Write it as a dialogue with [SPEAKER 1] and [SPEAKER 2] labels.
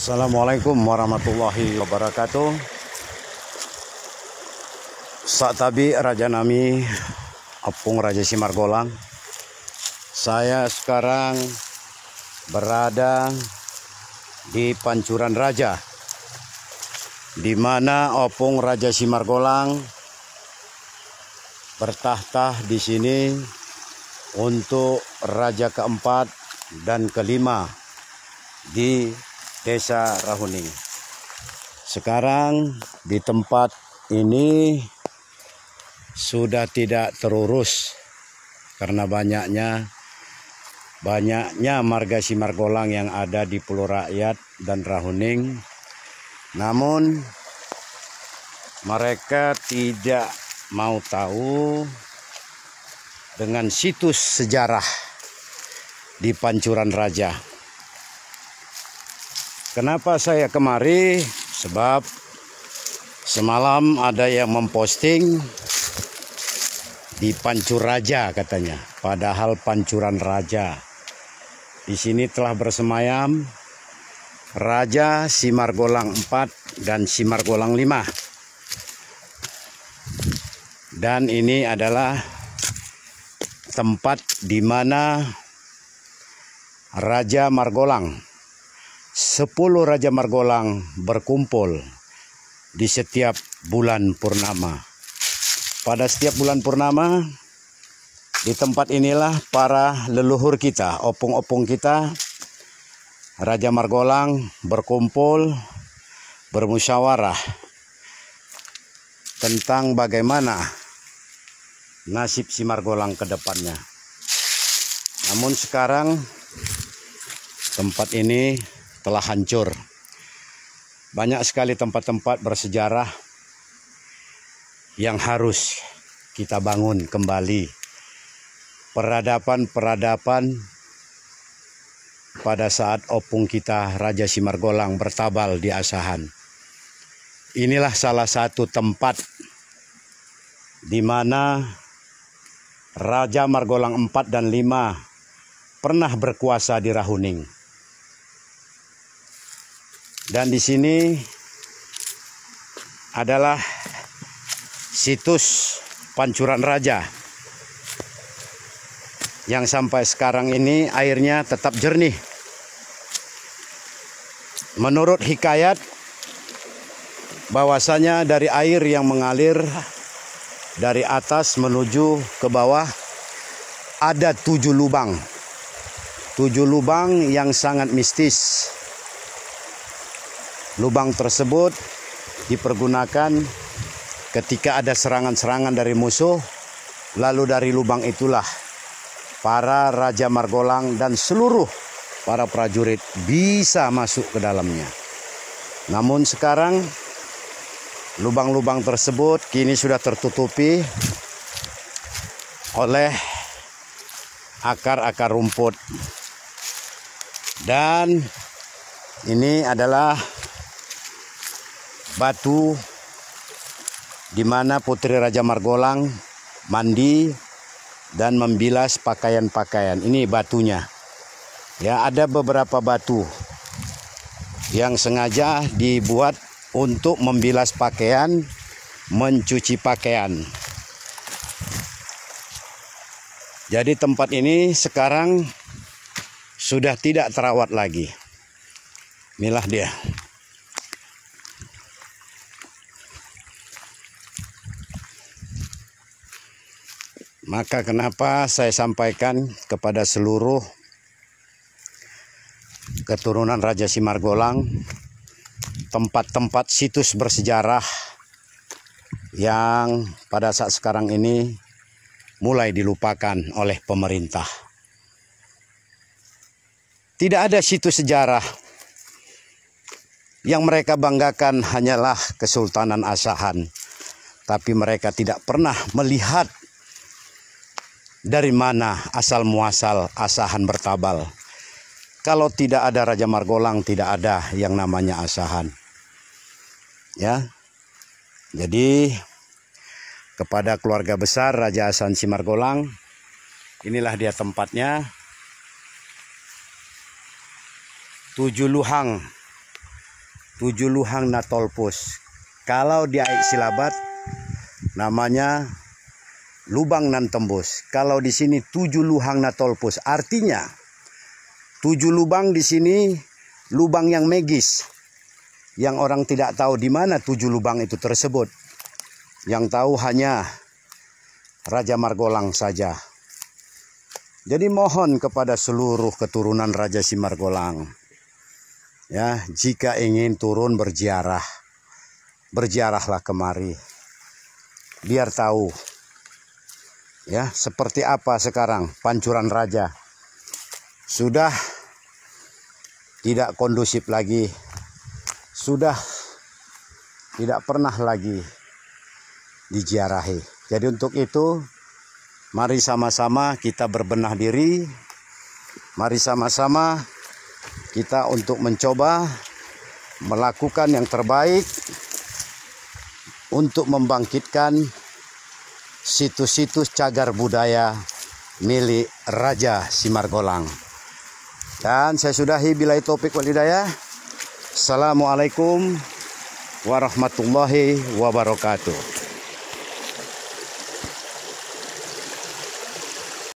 [SPEAKER 1] Assalamualaikum warahmatullahi wabarakatuh. Saat tabi Raja Nami Apung Raja Simargolang. Saya sekarang berada di Pancuran Raja, di mana Opung Raja Simargolang bertahta di sini untuk raja keempat dan kelima di Desa Rahuning. Sekarang di tempat ini sudah tidak terurus karena banyaknya marga Simargolang yang ada di Pulau Rakyat dan Rahuning. Namun mereka tidak mau tahu dengan situs sejarah di Pancuran Raja. Kenapa saya kemari? Sebab semalam ada yang memposting di Pancur Raja katanya. Padahal Pancuran Raja. Di sini telah bersemayam Raja Simargolang 4 dan Simargolang 5. Dan ini adalah tempat di mana Raja Margolang, 10 Raja Margolang berkumpul di setiap bulan purnama. Pada setiap bulan purnama, di tempat inilah para leluhur kita, opung-opung kita, Raja Margolang berkumpul, bermusyawarah tentang bagaimana nasib Simargolang ke depannya. Namun sekarang tempat ini telah hancur. Banyak sekali tempat-tempat bersejarah yang harus kita bangun kembali. Peradaban-peradaban pada saat opung kita Raja Simargolang bertabal di Asahan. Inilah salah satu tempat di mana Raja Margolang 4 dan 5 pernah berkuasa di Rahuning. Dan di sini adalah situs Pancuran Raja yang sampai sekarang ini airnya tetap jernih. Menurut hikayat bahwasanya dari air yang mengalir dari atas menuju ke bawah ada 7 lubang. 7 lubang yang sangat mistis. Lubang tersebut dipergunakan ketika ada serangan-serangan dari musuh. Lalu dari lubang itulah para Raja Margolang dan seluruh para prajurit bisa masuk ke dalamnya. Namun sekarang lubang-lubang tersebut kini sudah tertutupi oleh akar-akar rumput. Dan ini adalah batu di mana Putri Raja Margolang mandi dan membilas pakaian-pakaian. Ini batunya. Ya, ada beberapa batu yang sengaja dibuat untuk membilas pakaian, mencuci pakaian. Jadi tempat ini sekarang sudah tidak terawat lagi. Inilah dia. Maka kenapa saya sampaikan kepada seluruh keturunan Raja Simargolang, tempat-tempat situs bersejarah yang pada saat sekarang ini mulai dilupakan oleh pemerintah. Tidak ada situs sejarah. Yang mereka banggakan hanyalah Kesultanan Asahan. Tapi mereka tidak pernah melihat dari mana asal muasal Asahan bertabal. Kalau tidak ada Raja Margolang, tidak ada yang namanya Asahan. Ya. Jadi kepada keluarga besar Raja Asahan Simargolang, inilah dia tempatnya. 7 luhang Tujuluhang Natolpus. Kalau di Aik Silabat namanya lubang nan tembus. Kalau di sini 7 luhang Natolpus, artinya 7 lubang di sini lubang yang magis. Yang orang tidak tahu di mana 7 lubang itu tersebut. Yang tahu hanya Raja Margolang saja. Jadi mohon kepada seluruh keturunan Raja Simargolang, ya, jika ingin turun berziarah, berziarahlah kemari. Biar tahu, ya, seperti apa sekarang Pancuran Raja. Sudah tidak kondusif lagi. Sudah tidak pernah lagi diziarahi. Jadi untuk itu, mari sama-sama kita berbenah diri. Mari sama-sama kita untuk mencoba melakukan yang terbaik untuk membangkitkan situs-situs cagar budaya milik Raja Simargolang. Dan saya sudahi, billahi taufik wal hidayah. Assalamualaikum warahmatullahi wabarakatuh.